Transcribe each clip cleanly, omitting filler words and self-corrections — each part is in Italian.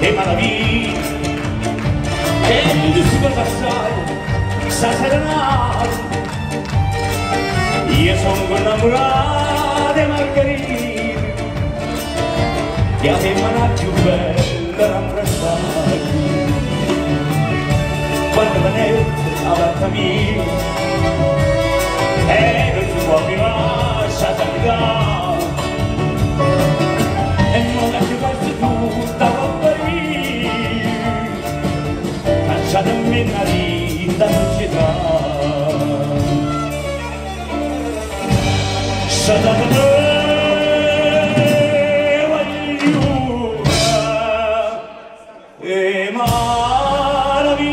e maraviglia e tu si cosa sai stasera no io sono innamorato di Margherita che a te è più bella da abbracciare quando venette alla mia e non si può più lasciare salire e non è più quasi tutta roba lì lasciatemi una vita società lasciatemi e maraviglia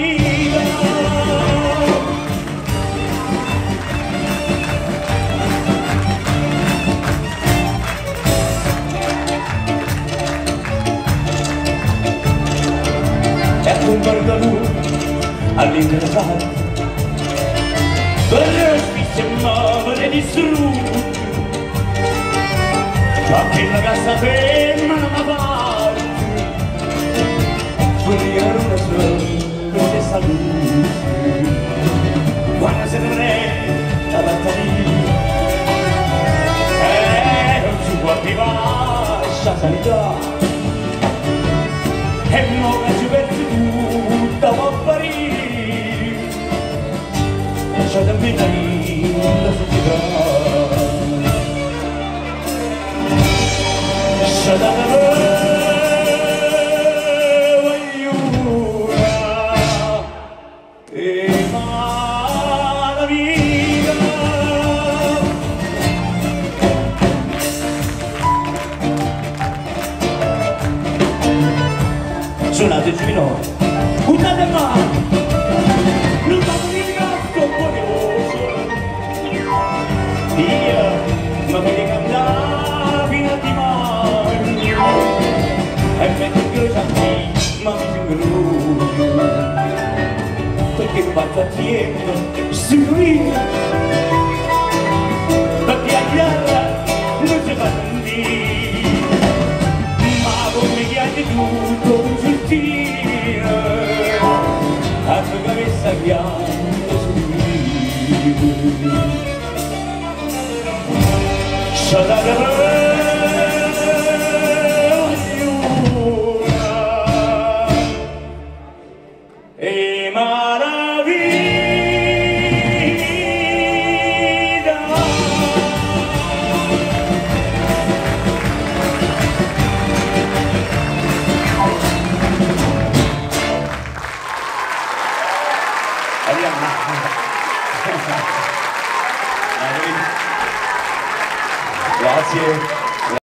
e un guardalume all'interessato per le spizze male distrutte ma che la casa ferma non mi parte era una sola salute quando se ne è alla famiglia non si può più lasciare sanità e non ci perdi tutta può parire lasciatemi la società lasciatemi suonate giù buttate mano non vado di gatto curioso io ma mi cantare fino a dimani e mentre che lo senti ma mi sembro perché fatto assieme sicurino perché a chiara non si fa sentire ma come chiari tutto un gentile a tua cabeza pianto subito Shadadabah e maraviglia grazie